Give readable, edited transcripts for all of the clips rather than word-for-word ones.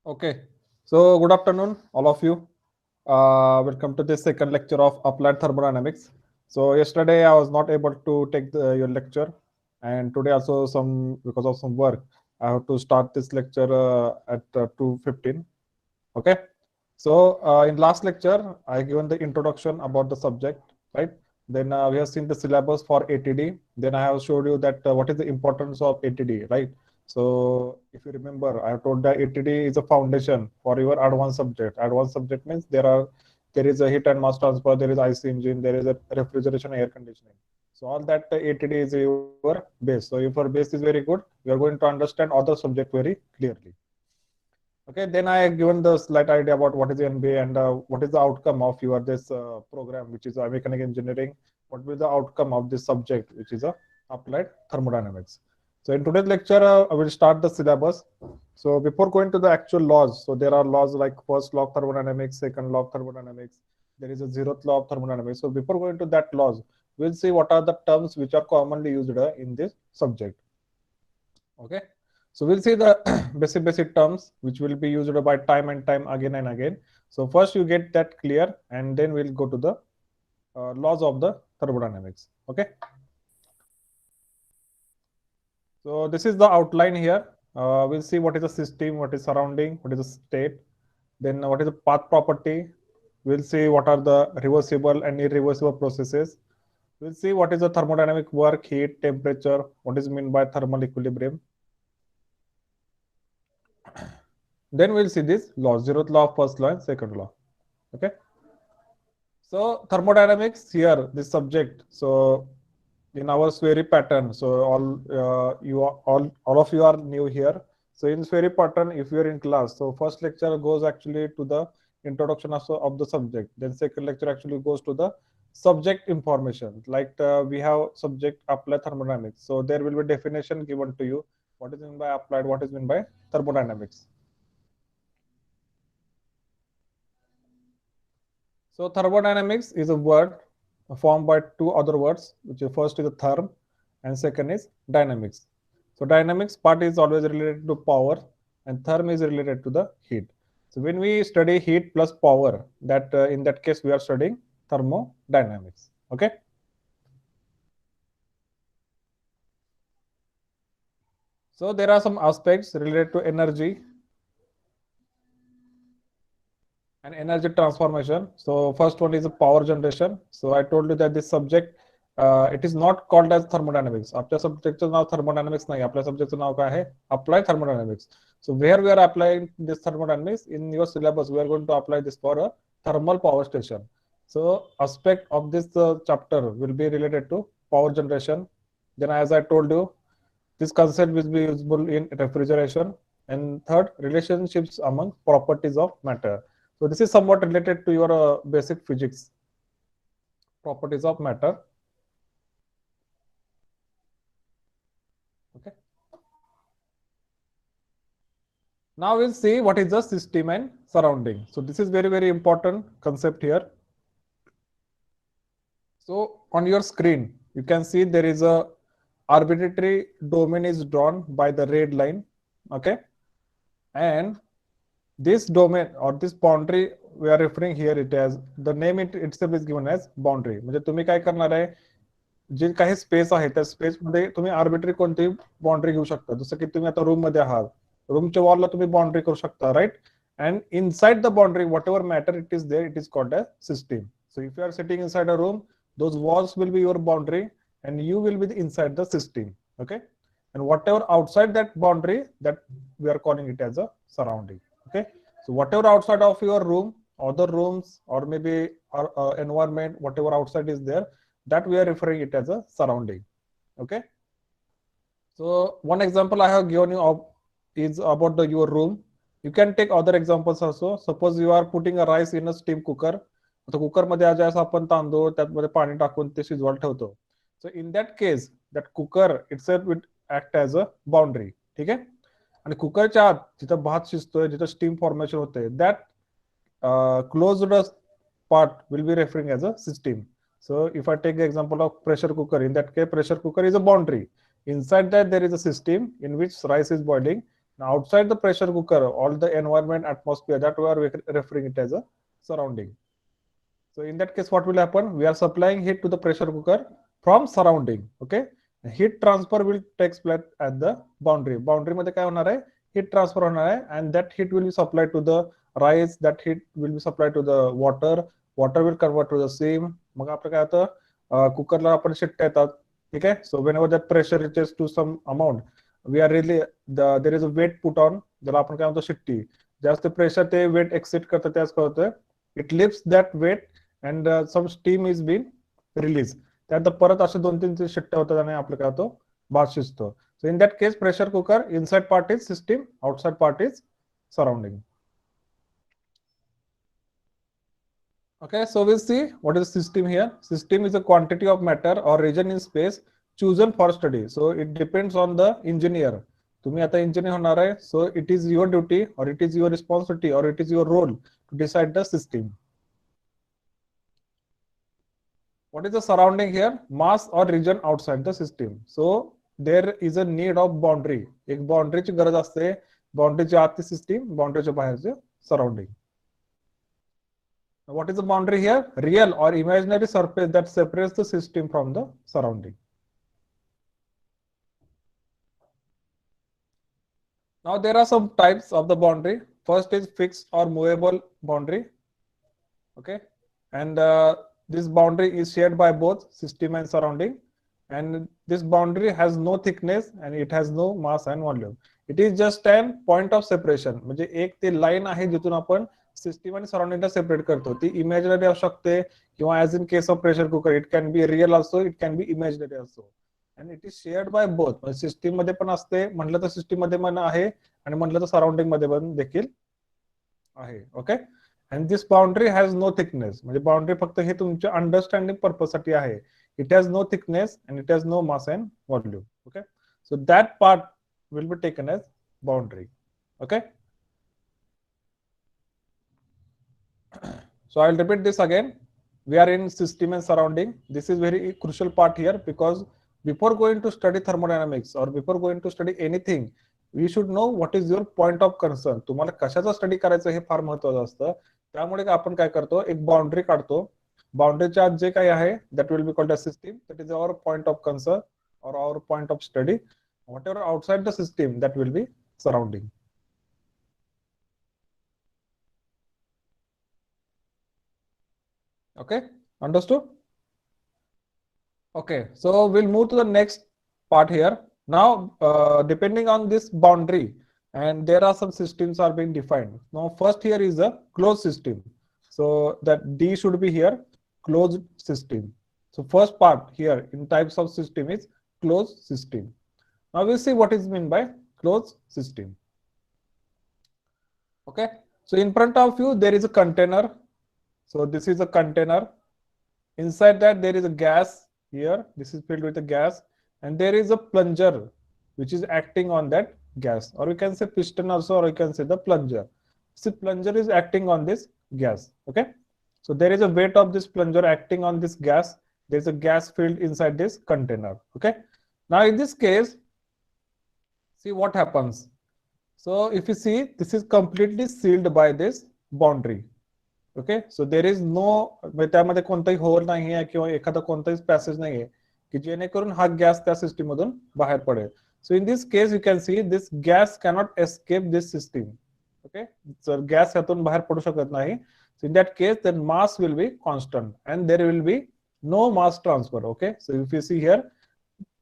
Okay, so good afternoon, all of you. Welcome to this second lecture of Applied Thermodynamics. So yesterday I was not able to take your lecture, and today also some because of some work I have to start this lecture at 2:15. Okay, so in last lecture I given the introduction about the subject, right? Then we have seen the syllabus for ATD. Then I have showed you that what is the importance of ATD, right? So if you remember, I have told that ATD is a foundation for your advanced subject. Advanced subject means there is a heat and mass transfer, there is IC engine, there is a refrigeration, air conditioning. So all that ATD is your base. So if your base is very good, you are going to understand other subject very clearly. Okay, then I have given the slight idea about what is NBA and what is the outcome of your this program, which is mechanical engineering. What will be the outcome of this subject, which is applied thermodynamics. So in today's lecture, I will start the syllabus. So before going to the actual laws, so there are laws like first law of thermodynamics, second law of thermodynamics. There is a zeroth law of thermodynamics. So before going to that laws, we'll see what are the terms which are commonly used in this subject. Okay, so we'll see the basic terms which will be used by time and time again and again. So first you get that clear, and then we'll go to the laws of the thermodynamics. Okay, so this is the outline here. We'll see what is the system, what is surrounding, what is the state, then what is the path property. We'll see what are the reversible and irreversible processes. We'll see what is the thermodynamic work, heat, temperature, what is meant by thermal equilibrium. Then we'll see this law, zeroth law, first law, and second law. Okay. So thermodynamics here, this subject. So in our Swery pattern, so all of you are new here. So in Swery pattern, if you are in class, so first lecture goes actually to the introduction of the subject. Then second lecture actually goes to the subject information. Like we have subject applied thermodynamics. So there will be definition given to you. What is meant by applied? What is meant by thermodynamics? So thermodynamics is a word formed by two other words, which is first is the therm and second is dynamics. So dynamics part is always related to power and therm is related to the heat. So when we study heat plus power, that in that case we are studying thermodynamics. Okay. So there are some aspects related to energy and energy transformation. So first one is power generation. So I told you that this subject it is not called as thermodynamics. आपल्या subject नाव thermodynamics नाही. आपल्या subject नाव काय आहे? Applied thermodynamics. So where we are applying this thermodynamics in your syllabus, we are going to apply this for a thermal power station. So aspect of this chapter will be related to power generation. Then as I told you, this concept will be useful in refrigeration. And third, relationships among properties of matter. So this is somewhat related to your basic physics, properties of matter. Okay. Now we'll see what is the system and surrounding. So this is very important concept here. So on your screen, you can see there is a arbitrary domain is drawn by the red line. Okay. And this domain or this boundary we are referring here it as the name itself is given as boundary. म्हणजे तुम्ही काय करणार आहे, जे काही space आहे त्या space मध्ये तुम्ही आर्बिट्ररी कोणतीही बाउंड्री घेऊ शकता. जसं की तुम्ही आता रूम मध्ये आहात, रूमच्या वॉलला तुम्ही बाउंड्री करू शकता, right. And inside the boundary whatever matter it is there, it is called a system. So if you are sitting inside a room, those walls will be your boundary and you will be inside the system. Okay, and whatever outside that boundary, that we are calling it as a surrounding. Okay, so whatever outside of your room, other rooms, or maybe our environment, whatever outside is there, that we are referring it as a surrounding. Okay, so one example I have given you of is about your room. You can take other examples also. Suppose you are putting a rice in a steam cooker. आता कुकरमध्ये ज्यावेळेस आपण तांदूळ त्यामध्ये पाणी टाकून ते शिजवायला ठेवतो. So in that case that cooker itself will act as a boundary. ठीक आहे. आणि कुकरच्या आत जिथं भात शिजतोय, जिथं स्टीम फॉर्मेशन होते, that closed part will be referring as a system. So if I take the example of pressure cooker, in that case pressure cooker is a boundary. Inside that there is a system in which rice is boiling. outside the pressure cooker, all the environment, atmosphere, that we are referring it as a surrounding. So in that case, what will happen? We are supplying heat to the pressure cooker from surrounding. Okay, heat transfer will take place at the boundary. Boundary मध्ये काय होणार आहे? Heat transfer होणार आहे, and that heat will be supplied to the rice. That heat will be supplied to the water. Water will convert to the steam. मग आपलं काय होतं? कुकरला आपण शिट्ट्या येतात. ठीक आहे? So whenever that pressure reaches to some amount, we are really there is a weight put on. ज्याला आपण काय म्हणतो शिट्टी. जास्त प्रेशर ते वेट एक्सिट करतं त्याच काय होतं? It lifts that weight and some steam is being released. त्यानंतर परत असे 2-3 शिट्ट्या होतात आणि आपलं काय होतं? भात शिजतो. So in that case, pressure cooker, inside part is system, outside part is surrounding. Okay, so we'll see what is system here. System is a quantity of matter or region in space chosen for study. So it depends on the engineer. तुम्ही आता engineer होणार आहे, so it is your duty or it is your responsibility or it is your role to decide the system. What is the surrounding here? Mass or region outside the system. So there is a need of boundary. एक boundary ची गरज असते. Boundary च्या आतली system, boundary च्या बाहेरचे surrounding. What is the boundary here? Real or imaginary surface that separates the system from the surrounding. Now there are some types of the boundary. First is fixed or movable boundary. Okay, and this boundary is shared by both system and surrounding, and this boundary has no thickness and it has no mass and volume. It is just an point of separation. म्हणजे एक ते line आहे जिथून आपण system आणि सराउंडिंगला separate करतो. ती imaginary असू शकते किंवा as in case of pressure cooker it can be real also, it can be imaginary also, and it is shared by both. System मध्ये पण असते, म्हटलं तर सिस्टीम मध्ये पण आहे आणि म्हटलं तर सराउंडिंग मध्ये पण देखील आहे. Okay, and this boundary has no thickness. म्हणजे बाउंड्री फक्त हे तुमच्या अंडरस्टँडिंग पर्पज साठी आहे. It has no thickness and it has no mass and volume. Okay, so that part will be taken as boundary. Okay, so I'll repeat this again. We are in system and surrounding. This is very crucial part here because before going to study thermodynamics or before going to study anything, we should know what is your point of concern. तुम्हाला कशाचा study करायचं हे फार महत्त्वाचं असतं. त्यामुळे आपण काय करतो, एक बाउंड्री काढतो. बाउंड्रीच्या आत जे काही आहे that will be called as system. That is our point of concern or our point of study. Whatever outside the system, that will be surrounding. Okay, understood? Okay, so we'll move to the next part here. Now, depending on this boundary, and there are some systems are being defined. Now, first here is a closed system. So that D should be here, closed system. So first part here in types of system is closed system. Now we'll see what is meant by closed system. Okay, so in front of you there is a container. So this is a container. Inside that there is a gas here. This is filled with a gas, and there is a plunger which is acting on that gas, or you can say piston also, or you can say the plunger. See, plunger is acting on this gas. Okay, so there is a weight of this plunger acting on this gas. There is a gas filled inside this container. Okay, now in this case, see what happens. So if you see, this is completely sealed by this boundary. Okay, so there is no, त्यामध्ये कोणताही whole नाही आहे किंवा एखादा कोणताही passage नाही आहे की जेणेकरून हा गॅस त्या सिस्टीम मधून बाहेर पडेल. So in this case you can see this gas cannot escape this system. Okay, जर गॅस यातून बाहेर पडू शकत नाही, so in that case then mass will be constant and there will be no mass transfer. Okay, so if you see here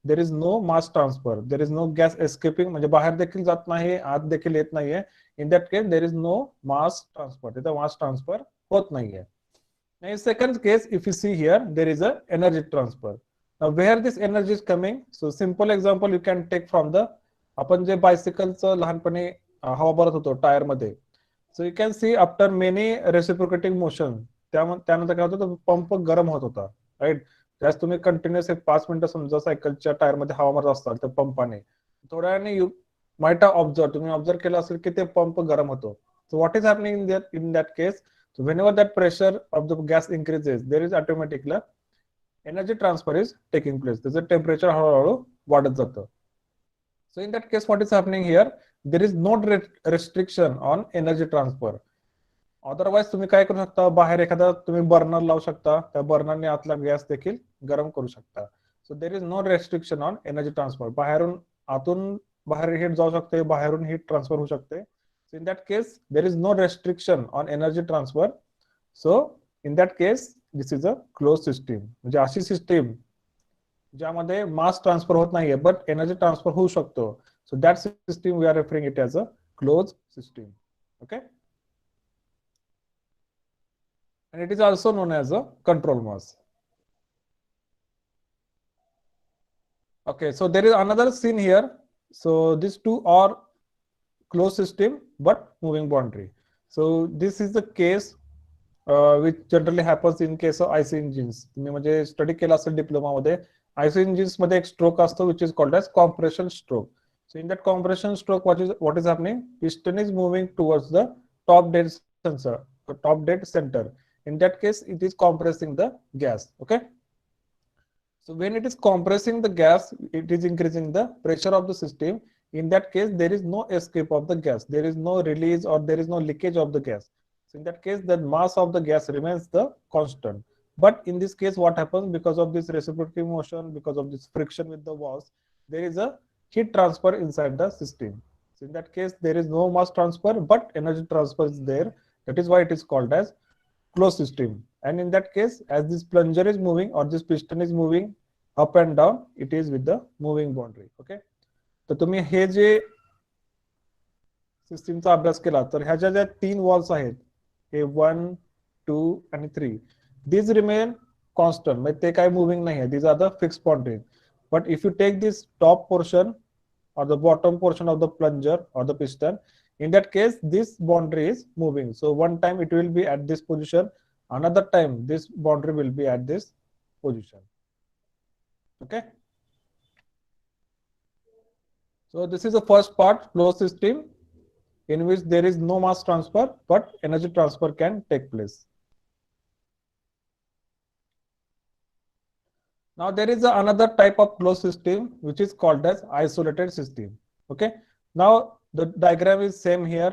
there is no mass transfer, there is no gas escaping, म्हणजे बाहेर देखील जात नाही, आत देखील येत नाहीये. In that case there is no mass transfer, तिथे मास ट्रान्सफर होत नाहीये. In second case, if you see here, there is a energy transfer. Now where this energy is coming? So simple example you can take from the, आपण जे बायसिकलचं लहानपणी हवा भरत होतो tyre मध्ये. So you can C after many reciprocating motion, त्यानंतर काय होतं, pump गरम होत होता, राईट. त्यास तुम्ही कंटिन्युअस 5 मिनिटं समजा सायकलच्या टायर मध्ये हवा मारत असताल त्या पंपाने, थोड्या वेळाने यू माइट हॅव ऑब्झर्व, तुम्ही ऑब्झर्व केलं असेल की ते पंप गरम होतो. So what is happening in that case? So whenever that pressure of the gas increases, there is automatically energy transfer is taking place. There's a temperature हळूहळू वाढत जातं. So in that case, what is happening here? there is no restriction on energy transfer. Otherwise तुम्ही काय करू शकता, बाहेर एखादा तुम्ही बर्नर लावू शकता, त्या बर्नरने आतला गॅस देखील गरम करू शकता. So there is no restriction on energy transfer. बाहेरून आतून बाहेर हीट जाऊ शकते, बाहेरून हीट ट्रान्सफर होऊ शकते. So in that case there is no restriction on energy transfer. So in that case this is a close system. म्हणजे अशी सिस्टीम ज्यामध्ये मास ट्रान्सफर होत नाहीये बट एनर्जी ट्रान्सफर होऊ शकतो. So that system we are referring it as a close system. Okay. And it is also known as a control mass. Okay, so there is another scene here. So these two are closed system but moving boundary. So this is the case which generally happens in case of IC engines. तुम्ही म्हणजे study केला असेल diploma मध्ये. IC engines मध्ये एक stroke असतो which is called as compression stroke. So in that compression stroke, what is happening? Piston is moving towards the top dead sensor, the top dead center. In that case, it is compressing the gas. Okay. So when it is compressing the gas, it is increasing the pressure of the system. In that case, there is no escape of the gas. There is no release or there is no leakage of the gas. So in that case, the mass of the gas remains the constant. But in this case, what happens because of this reciprocal motion, because of this friction with the walls, there is a heat transfer inside the system. So in that case, there is no mass transfer, but energy transfer is there. That is why it is called as closed system. And in that case, as this plunger is moving or this piston is moving up and down, it is with the moving boundary. Okay. तर तुम्ही हे जे सिस्टीमचा अभ्यास केला तर ह्याच्या ज्या 3 walls आहेत, हे 1, 2 आणि 3, these remain constant. म्हणजे ते काय मूव्हिंग नाही आहे. These are the fixed boundary. But if you take this top portion or the bottom portion of the plunger or the piston, in that case this boundary is moving. So one time it will be at this position, another time this boundary will be at this position. Okay. So this is the first part, closed system, in which there is no mass transfer but energy transfer can take place. Now there is another type of closed system which is called as isolated system. Okay. Now the diagram is same here.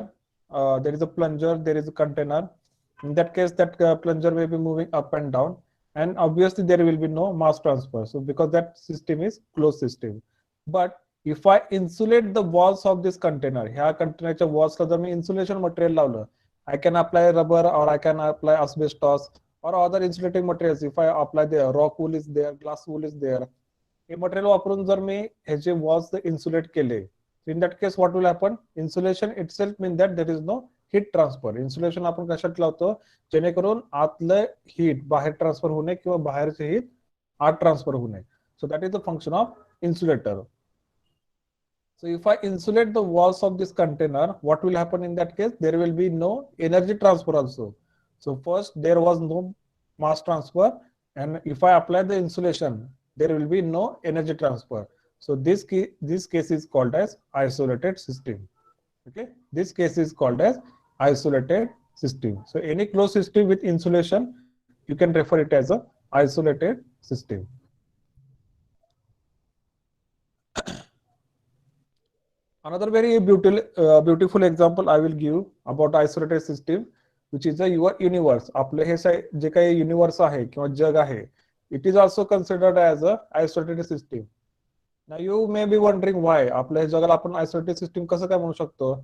There is a plunger, there is a container. In that case, that plunger may be moving up and down, and obviously there will be no mass transfer. So because that system is closed system. But if I insulate the walls of this container, ह्या कंटेनरच्या वॉल्सला जर मी insulation material लावलं, I can apply rubber or I can apply asbestos or other insulating materials. If I apply the rock wool is there, glass wool is there, हे material वापरून जर मी ह्याचे walls insulate केले, in that case what will happen? Insulation itself means that there is no heat transfer. Insulation आपण कशात लावतो, जेणेकरून आतलं हीट बाहेर ट्रान्सफर होणे किंवा बाहेरचे हीट आत ट्रान्सफर होणे. So that is the function of insulator. So if I insulate the walls of this container, what will happen in that case? There will be no energy transfer also. So first there was no mass transfer, and if I apply the insulation, there will be no energy transfer. So this case is called as isolated system. Okay, this case is called as isolated system. So any closed system with insulation, you can refer it as a isolated system. Another very beautiful example I will give about isolated system, which is your universe. आपले हे जे काही universe आहे किंवा जग आहे, it is also considered as a isolated system. Now you may be wondering why आपल्या जगाला आपण isolated system कसं काय म्हणू शकतो.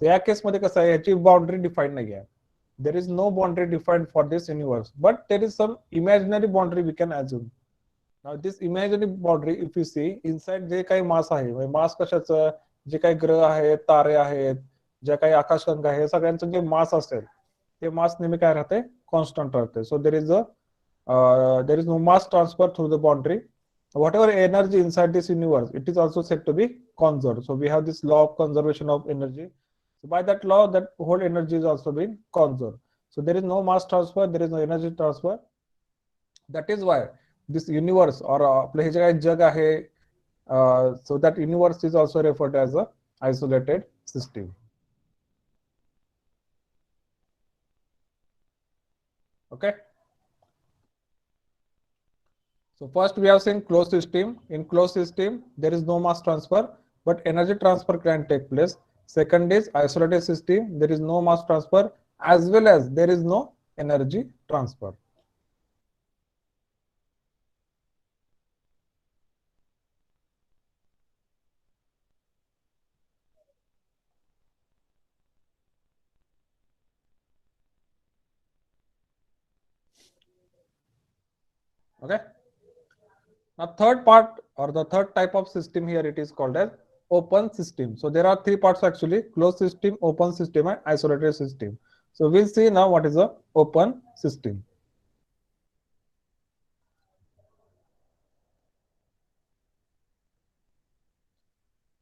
तर या केस मध्ये कसं आहे, याची बाउंड्री डिफाईन नाही आहे. There is no boundary defined for this universe, but there is some imaginary boundary we can assume. Now this imaginary boundary, if you see inside जे काही मास आहे, मास कशाचं, जे काही ग्रह आहेत, तारे आहेत, ज्या काही आकाशगंगा आहे, सगळ्यांचं जे मास असेल ते मास नेहमी काय राहते, कॉन्स्टंट राहते. सो there is no mass transfer through the boundary. Whatever energy inside this universe, it is also said to be conserved. So we have this law of conservation of energy. So by that law, that whole energy is also being conserved. So there is no mass transfer, there is no energy transfer. That is why this universe or आपलं हे जे काही जग आहे, so that universe is also referred as a isolated system. Okay. So first we have seen closed system. In closed system, there is no mass transfer, but energy transfer can take place. Second is isolated system. There is no mass transfer as well as there is no energy transfer. Okay. Now third part or the third type of system here, it is called as open system. So there are three parts actually: closed system, open system, and isolated system. So we'll see now what is a open system.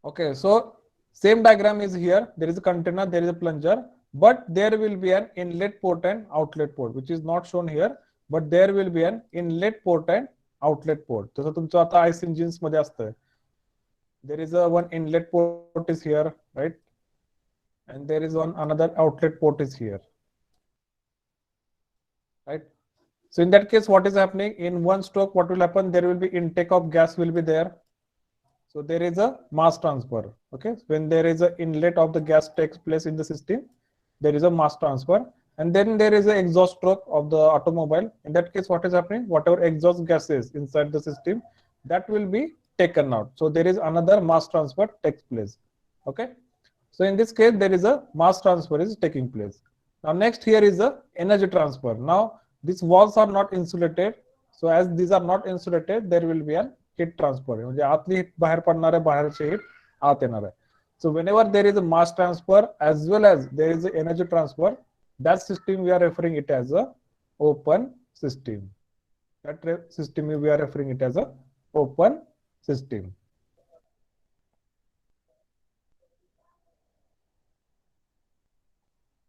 Okay, so same diagram is here. There is a container, there is a plunger, but there will be an inlet port and outlet port, which is not shown here, but there will be an inlet port and outlet port. So तुमचं आता ICE engines मध्ये असतं. There is a one inlet port is here, right? And there is one another outlet port is here, right? So in that case, what is happening in one stroke? What will happen? There will be intake of gas will be there. So there is a mass transfer. Okay, when there is an inlet of the gas takes place in the system, there is a mass transfer, and then there is an exhaust stroke of the automobile. In that case, what is happening? Whatever exhaust gases inside the system, that will be taken out. So there is another mass transfer takes place. Okay, so in this case, there is a mass transfer is taking place. Now next here is the energy transfer. Now these walls are not insulated. So as these are not insulated, there will be an heat transfer. म्हणजे आतली heat बाहेर पडणार आहे, बाहेरची heat आत येणार आहे. So whenever there is a mass transfer as well as there is a energy transfer, that system we are referring it as a open system. That system we are referring it as a open system.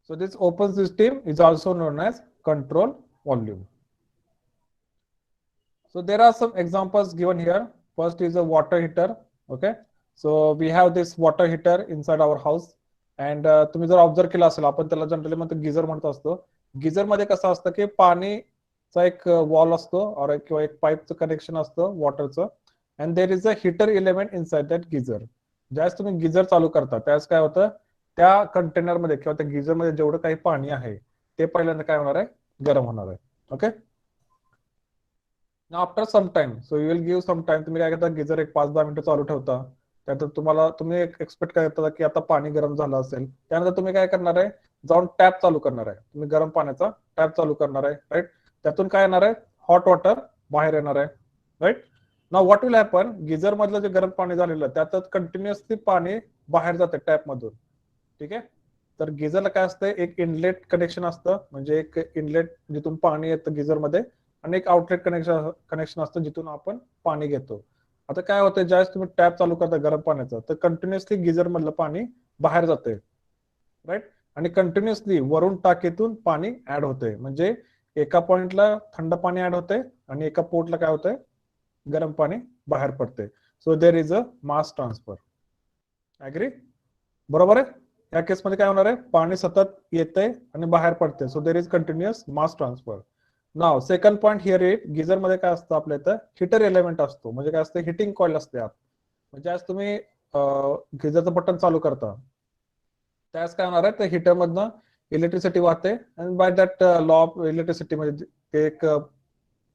So this open system is also known as control volume. So there are some examples given here. First is a water heater. Okay, so we have this water heater inside our house, and तुम्ही जर observe केला असेल, आपण त्याला generally म्हणतो geyser म्हणत असतो. Geyser मध्ये कसं असतं की पाणीचा एक वॉल असतो और किंवा एक पाईपचं कनेक्शन असतं वॉटरचं, and there is a heater element inside that geyser. ज्यावेळेस तुम्ही गिझर चालू करता त्यावेळेस काय होतं, त्या कंटेनर मध्ये किंवा त्या गिझर मध्ये जेवढं काही पाणी आहे ते पहिल्यांदा काय होणार आहे, गरम होणार आहे. Okay, after some time, so you will give some time, तुम्ही काय करता, गिझर एक 5-10 मिनिटं चालू ठेवता. त्यानंतर तुम्ही एक्सपेक्ट करता की आता पाणी गरम झालं असेल. त्यानंतर तुम्ही काय करणार आहे, जाऊन टॅप चालू करणार आहे. तुम्ही गरम पाण्याचा टॅप चालू करणार आहे, राईट. त्यातून काय येणार आहे, हॉट वॉटर बाहेर येणार आहे, right. Now what will happen, geyser मधलं जे गरम पाणी झालेलं त्यातच कंटिन्युअसली पाणी बाहेर जाते टॅप मधून. ठीक आहे, तर गिझरला काय असतं, एक इनलेट कनेक्शन असतं, म्हणजे एक इनलेट जिथून पाणी येतं गिझर मध्ये, आणि एक आउटलेट कनेक्शन असतं जिथून आपण पाणी घेतो. आता काय होतं, ज्यावेळेस तुम्ही टॅप चालू करता गरम पाण्याचं, तर कंटिन्युअसली गिझर मधलं पाणी बाहेर जाते, राईट. आणि कंटिन्युअसली वरून टाकीतून पाणी ऍड होते. म्हणजे एका पॉइंटला थंड पाणी ऍड होते आणि एका पोर्टला काय होतंय, गरम पाणी बाहेर पडते. So there is a mass transfer. Agree, बरोबर आहे. या केसमध्ये काय होणार आहे, पाणी सतत येते आणि बाहेर पडते. So there is continuous mass transfer. Now second point here it, geyser मध्ये काय असतं, आपल्या इथं हिटर एलिमेंट असतो. म्हणजे काय असतं, हिटिंग कॉइल असते आत. म्हणजे आज तुम्ही गिझरचं बटन चालू करता त्यास काय होणार आहे, त्या हिटर मधनं इलेक्ट्रिसिटी वाहते, आणि by that law of electricity म्हणजे ते एक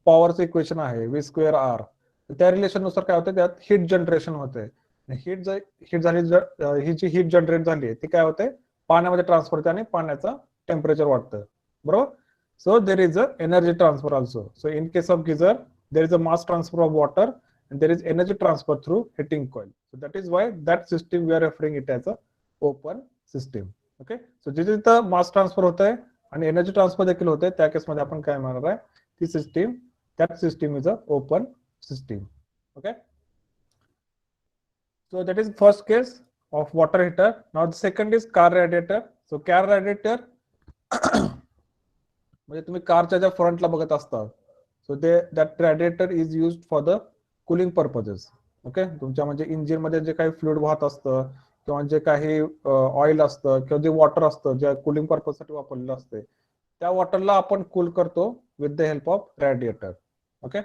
पॉवरचं इक्वेशन आहे V²R. त्या रिलेशन नुसार काय होतं, त्यात हीट जनरेशन होते. हीट झाली, ही जी हीट जनरेट झाली ती काय होते, पाण्यामध्ये ट्रान्सफर होते आणि पाण्याचं टेम्परेचर वाढतं, बरोबर. So there is a energy transfer also. So in case of geyser, there is a mass transfer of water and there is energy transfer through heating coil. So that is why that system we are referring it as a open system. Okay. So जिथे mass transfer होत आहे आणि energy transfer देखील होत आहे, त्या केसमध्ये आपण काय म्हणणार आहे, ती system, that system is a open system. Okay. So that is first case of water heater. Now the second is car radiator. So car radiator म्हणजे तुम्ही कारच्या ज्या फ्रंटला बघत असता, so that radiator is used for the cooling purposes. Okay, तुमच्या म्हणजे engine मध्ये जे काही फ्लुइड वाहत असतं किंवा जे काही ऑइल असतं किंवा जे वॉटर असतं जे कुलिंग पर्पज साठी वापरलेलं असते, त्या वॉटरला आपण कूल करतो with the help of radiator. Okay,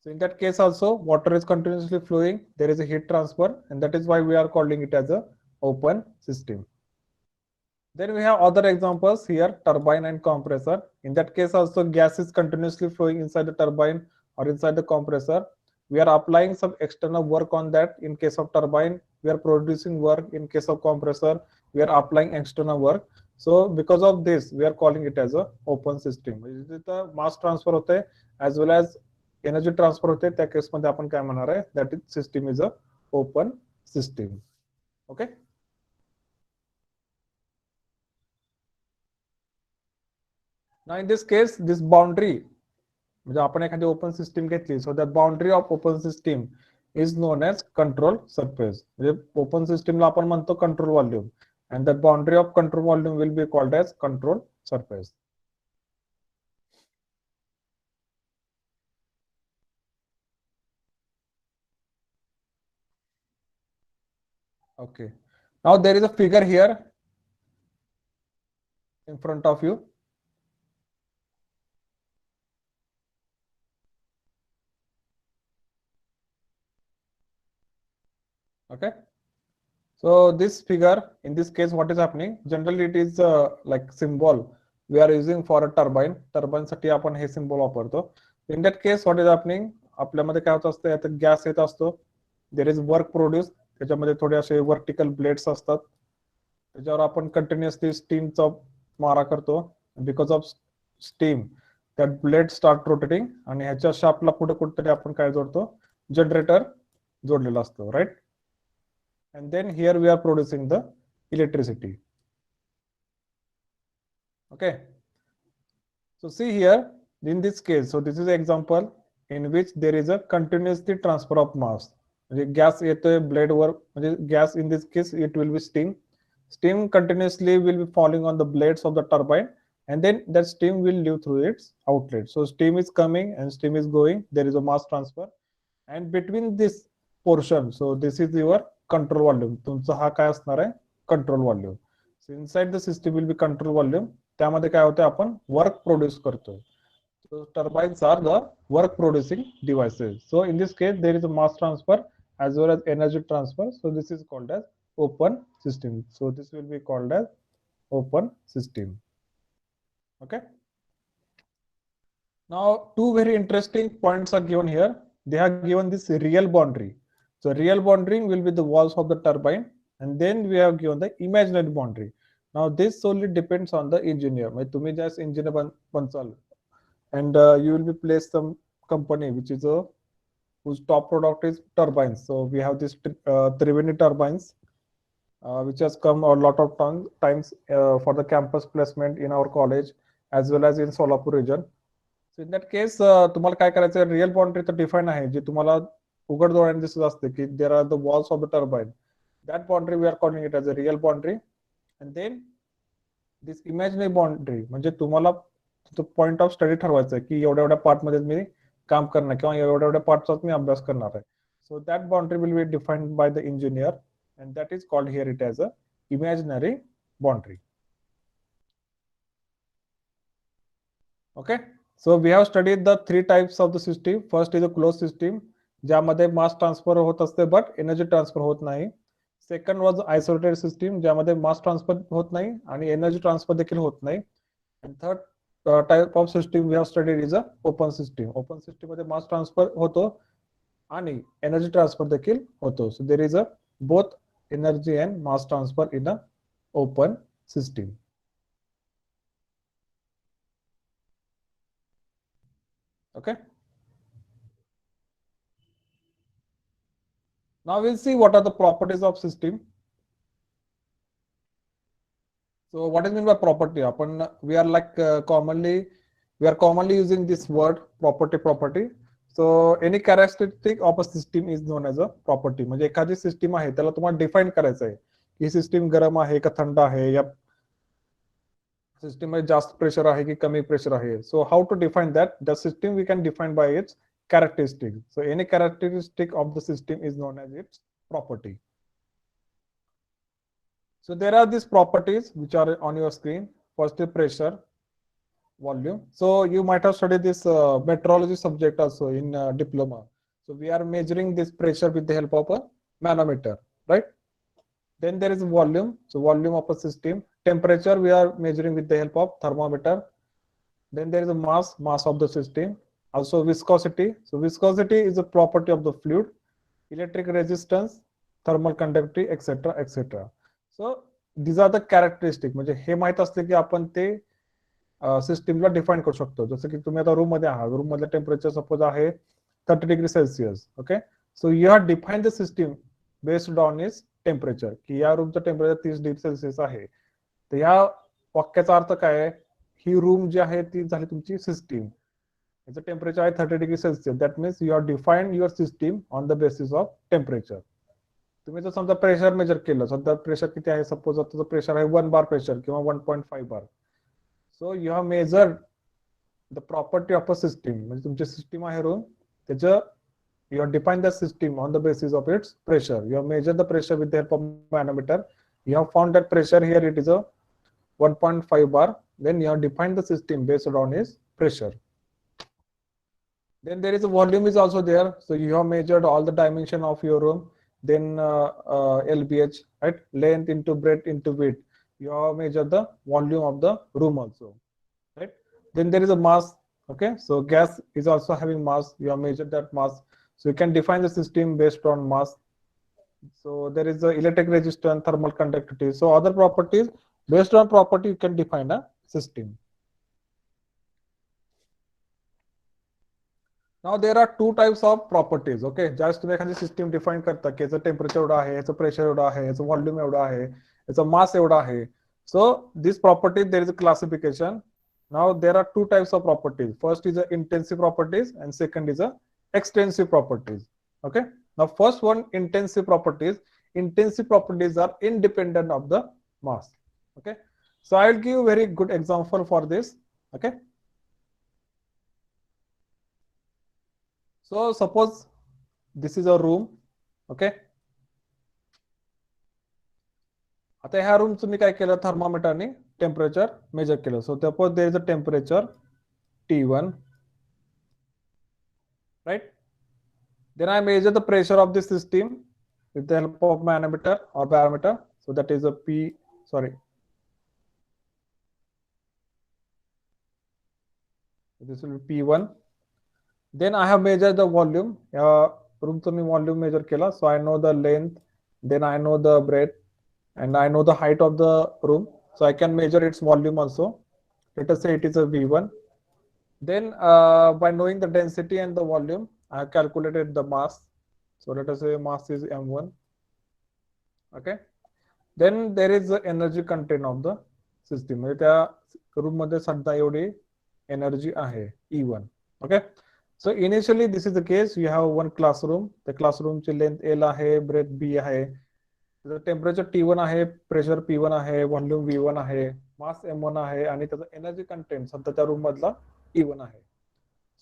So in that case also, water is continuously flowing, there is a heat transfer, and that is why we are calling it as a open system. Then we have other examples here, turbine and compressor. In that case also, gas is continuously flowing inside the turbine or inside the compressor. We are applying some external work on that. In case of turbine, we are producing work. In case of compressor, we are applying external work. So because of this, we are calling it as a open system. The mass transfer होते as well as energy transfer होते, त्या case मध्ये आपण काय म्हणणार आहे, that system is a open system. Okay. Now in this case, this boundary, म्हणजे आपण एखादी ओपन सिस्टीम घेतली, so that boundary of open system is known as control surface. म्हणजे ओपन सिस्टीमला आपण म्हणतो control volume, and that boundary of control volume will be called as control surface. Okay. Now there is a figure here in front of you. Okay. So this figure, in this case, what is happening? Generally, it is like symbol we are using for a turbine. Turbine साठी आपण हे symbol वापरतो. In that case, what is happening? आपल्यामध्ये काय होत असतं, यात gas येत असतो. There is work produced. त्याच्यामध्ये थोडे असे वर्टिकल ब्लेड्स असतात. त्याच्यावर आपण कंटिन्युअसली स्टीमचा मारा करतो. Because of steam that blade start rotating, आणि ह्याच्या शाफ्टला पुढे कुठेतरी आपण काय जोडतो, जनरेटर जोडलेला असतो, right. And then here we are producing the electricity. Okay. So see here, in this case, so this is an example in which there is a continuously transfer of mass. Gas येतोय blade वर, म्हणजे gas in this case it will be steam. Steam continuously will be falling on the blades of the turbine, and then that steam will leave through its outlet. So steam is coming and steam is going. There is a mass transfer, and between this portion, so this is your control volume. तुमचा हा काय असणार आहे, control volume. So inside the system will be control volume. त्यामध्ये काय होतं, आपण work produce करतोय. So turbines are the work producing devices. So in this case, there is a mass transfer as well as energy transfer. So this is called as open system. So this will be called as open system. Okay. Now two very interesting points are given here. They have given this real boundary. So real boundary will be the walls of the turbine, and then we have given the imaginary boundary. Now this solely depends on the engineer. म्हणजे तुम्ही ज्यास engineer बनचाल, and you will be placed some company which is a whose top product is turbines. So we have this Triveni turbines, which has come a lot of times for the campus placement in our college as well as in Solapur region. So in that case, तुम्हाला काय करायचं, real boundary तर define आहे, जी तुम्हाला उघड डोळ्याने दिसत असते की there are the walls of the turbine. That boundary we are calling it as a real boundary. And then this imaginary boundary, म्हणजे तुम्हाला पॉइंट ऑफ स्टडी ठरवायचं आहे की एवढ्या एवढ्या पार्ट मध्ये मी काम करणार किंवा एवढ्या एवढ्या पार्टचाच मी अभ्यास करणार आहे. So that boundary will be defined by the engineer, and that is called here it as a imaginary boundary. Okay. So we have studied the three types of the system. First is a closed system, ज्यामध्ये मास transfer होत असते but energy transfer होत नाही. Second was isolated system, ज्यामध्ये मास transfer होत नाही आणि energy transfer देखील होत नाही. And third type of system we have studied is a open system. Open system मध्ये मास ट्रान्सफर होतो आणि एनर्जी ट्रान्सफर देखील होतो. So there is a both energy and mass transfer in a open system. Okay. Now we'll see what are the properties of system. So what is mean by property? We are like we are commonly using this word property. So any characteristic of a system is known as a property. म्हणजे एखादी system आहे त्याला तुम्हाला define करायचं आहे की system गरम आहे का थंड आहे, या सिस्टीम मध्ये जास्त प्रेशर आहे की कमी प्रेशर आहे. So how to define that? The system we can define by its characteristic. So any characteristic of the system is known as its property. So there are these properties which are on your screen. First is pressure. volume. So you might have studied this metrology subject also in diploma. So we are measuring this pressure with the help of a manometer, right? Then there is volume. So volume of a system. Temperature we are measuring with the help of thermometer. Then there is a mass of the system. Also viscosity. So viscosity is a property of the fluid. Electric resistance, thermal conductivity, etc. etc. So these are the characteristic. म्हणजे हे माहित असले की आपण ते सिस्टीमला define करू शकतो. जसं की तुम्ही आता रूम मध्ये आहात, रूम मधलं टेम्परेचर सपोज आहे 30°C. Okay, so you have define the system based on is temperature, की या रूमचं टेम्परेचर 30°C आहे. तर या वाक्याचा अर्थ काय आहे, ही रूम जी आहे ती झाली तुमची सिस्टीम, याचं टेम्परेचर आहे 30°C. That means you have define your system on the basis of temperature. तुम्ही जर समजा प्रेशर मेजर केलं, सध्या प्रेशर किती आहे, सपोज आता प्रेशर आहे 1 बार प्रेशर किंवा 1.5 बार. So you have measured the property of a system. म्हणजे तुमची सिस्टीम आहे रूम, त्याचं you have defined the system on the basis of its pressure. You have measured the pressure with the help of manometer. You have found that pressure here it is a 1.5 bar. Then you have defined the system based on its pressure. Then there is a volume is also there. So you have measured all the dimension of your room. Then LBH, right? Length into breadth into width. You have measured the volume of the room also, right? Then there is a mass. Okay, so gas is also having mass. You have measured that mass. So you can define the system based on mass. So there is the electric resistance, thermal conductivity. So other properties, based on property, you can define a system. Now there are two types of properties. Okay, ज्यावेळेस तुम्ही एखादी system define करता की याचं temperature एवढं आहे, याचं pressure एवढं आहे, याचं व्हॉल्यूम एवढं आहे, याचं मास एवढं आहे. So this property there is a classification. Now there are two types of properties. First is a intensive properties and second is a extensive properties. Okay. Now first one, intensive properties. Intensive properties are independent of the mass. Okay. So I will give a very good example for this. Okay. So suppose this is a room. Okay. आता ह्या रूमचं मी काय केलं, थर्मामीटरने temperature measure केलं. So suppose there is a temperature T1, right? Then I measure the pressure of the system with the help of manometer or barometer. So that is a this will be P1. Then I have measured the volume. Roomचं मी volume measure केला. So I know the length, then I know the breadth, and I know the height of the room. So I can measure its volume also. Let us say it is a V1. Then by knowing the density and the volume, I have calculated the mass. So let us say mass is M1. Okay. Then there is the energy content of the system. म्हणजे त्या room मध्ये सध्या एवढी energy आहे E1. Okay. So initially this is the case. You have one classroom. The classroom ची length L आहे, breadth B आहे. त्याचं टेम्परेचर T1 आहे, प्रेशर P1 आहे, व्हॉल्यूम V1 आहे, मास M1 आहे आणि त्याचं एनर्जी कंटेंट सध्या त्या रूम मधला E1 आहे.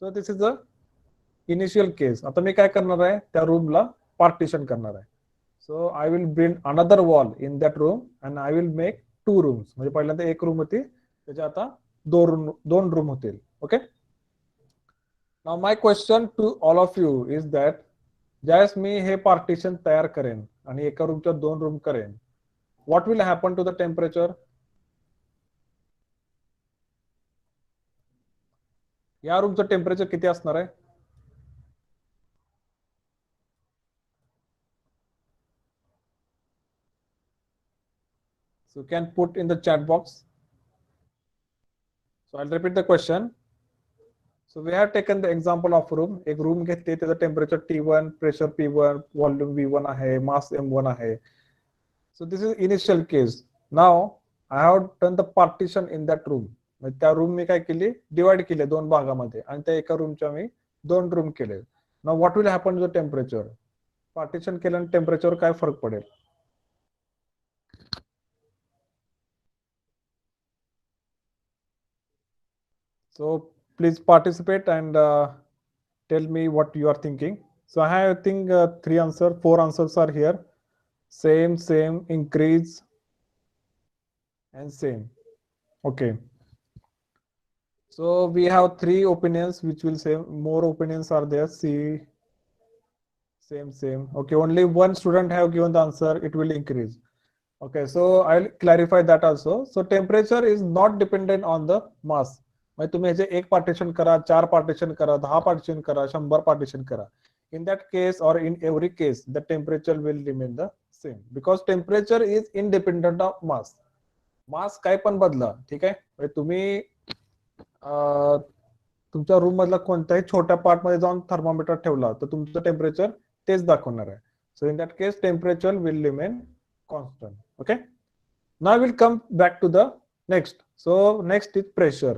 So this is a initial case. आता मी काय करणार आहे, त्या रूमला पार्टिशन करणार आहे. So I will build another wall in that room and I will make 2 rooms. म्हणजे पहिल्यांदा एक रूम होती, त्याच्या आता दोन रूम होतील. Okay. Now my question to all of you is that, ज्यावेळेस मी हे पार्टिशन तयार करेन आणि एका रूमच्या 2 रूम करेन, what will happen to the temperature? या रूमचं टेम्परेचर किती असणार आहे? So you can put in the chat box. So I'll repeat the question. So we have taken the example of room. एक रूम घेतली, त्याचं temperature T1, pressure P1, volume V1 आहे, मास M1 आहे. So this is initial case. Now I have done the partition in that room. म्हणजे त्या room मी काय केली, divide केले 2 भागामध्ये आणि त्या एका रूमच्या मी 2 रूम केले. Now what will happen to the temperature? Partition केल्याने टेम्परेचर काय फरक पडेल? So please participate and tell me what you are thinking. So I think 4 answers are here. Same, increase, and same. Okay. So we have three opinions which will say more opinions are there. See, same. Okay, only one student have given the answer, it will increase. Okay, so I'll clarify that also. So temperature is not dependent on the mass. म्हणजे तुम्ही ह्याचे एक partition करा, चार partition करा, 10 partition करा, 100 partition करा. In that case or in every case, the temperature will remain the same because temperature is independent of mass. मास काय पण बदला, ठीक आहे. म्हणजे तुम्ही तुमच्या रूम मधला कोणत्याही छोट्या पार्ट मध्ये जाऊन थर्मोमीटर ठेवला तर तुमचं टेम्परेचर तेच दाखवणार आहे. So in that case temperature will remain constant. Okay, now we'll come back to the next. So next is pressure.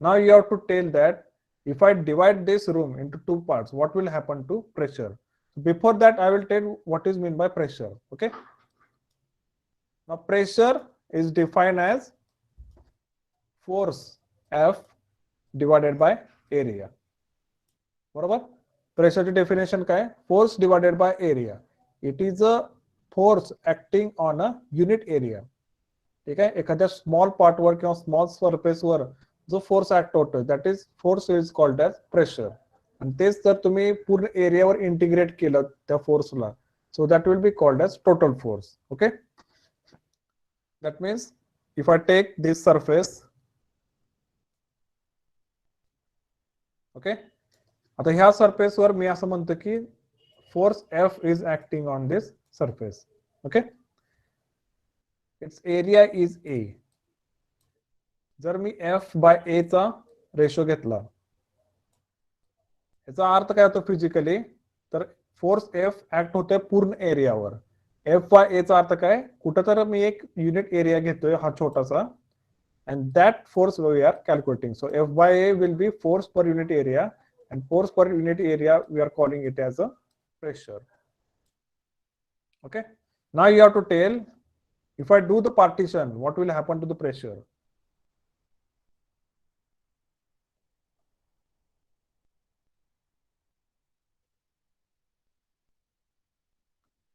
Now you have to tell that if I divide this room into two parts, what will happen to pressure? Before that I will tell what is meant by pressure. Okay, now pressure is defined as force F divided by area. बरोबर. प्रेशरची definition काय? Force divided by area. It is a force acting on a unit area. ठीक आहे. एखाद्या small पार्टवर किंवा small सरफेसवर जो फोर्स ऍक्ट होतोय that is force is called as pressure. आणि तेच जर तुम्ही पूर्ण एरियावर इंटिग्रेट केलं त्या फोर्सला, so that will be called as total force. Okay, that means if I take this surface, okay, आता ह्या सरफेसवर मी असं म्हणतो की force F is acting on this surface. Okay, it's area is a. जर मी एफ बाय ए चा ratio घेतला, याचा अर्थ काय होतो फिजिकली, तर फोर्स एफ ऍक्ट होते पूर्ण एरियावर. एफ बाय ए चा अर्थ काय, कुठं तर मी एक युनिट एरिया घेतोय हा छोटासा, and that force we are calculating. So F by A will be force per unit area, and force per unit area we are calling it as a pressure. Okay, now you have to tell if I do the partition, what will happen to the pressure?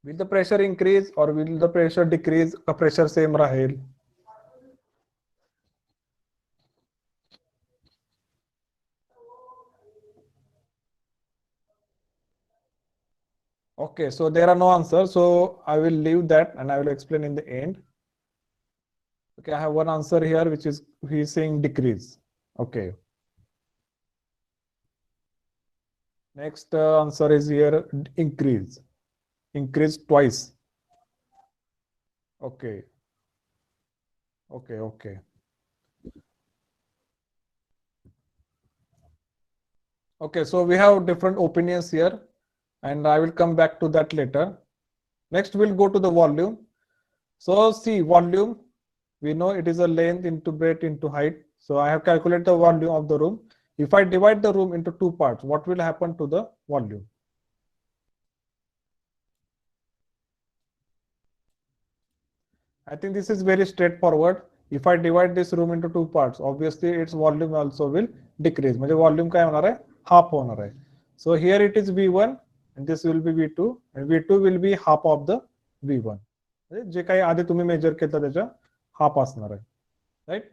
Will the pressure increase or will the pressure decrease? The pressure same rahel. Okay, so there are no answers, so I will leave that and I will explain in the end. Okay, I have one answer here which is he is saying decrease. Okay, next answer is here increase. Increase twice. Okay, okay. Okay, so we have different opinions here and I will come back to that later. Next we'll go to the volume. So see, volume, we know it is a length into breadth into height. So I have calculated the volume of the room. If I divide the room into two parts, what will happen to the volume? I think this is very straightforward. If I divide this room into two parts, obviously its volume also will decrease. म्हणजे volume काय होणार आहे? Half होणार आहे. So here it is V1 and this will be V2 and V2 will be half of the V1. जे काही आधी तुम्ही major केलं त्याच्या half असणार आहे. Right?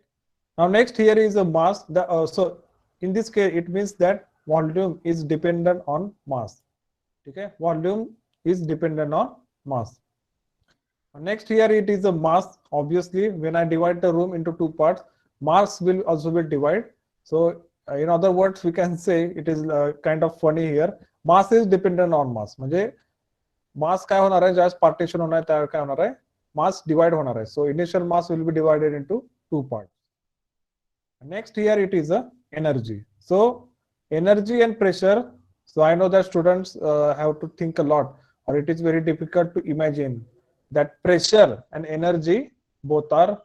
Now next here is a mass. So in this case it means that volume is dependent on mass. Okay, volume is dependent on mass. Next here it is a mass. Obviously when I divide the room into two parts, mass will also be divided. So in other words we can say it is kind of funny here. Mass is dependent on mass. म्हणजे mass काय होणार आहे, ज्यावेळेस partition होणार आहे त्यावेळेस काय होणार आहे, mass divide होणार आहे. So initial mass will be divided into two parts. Next here it is a energy. So energy and pressure. So I know that students have to think a lot or it is very difficult to imagine that pressure and energy both are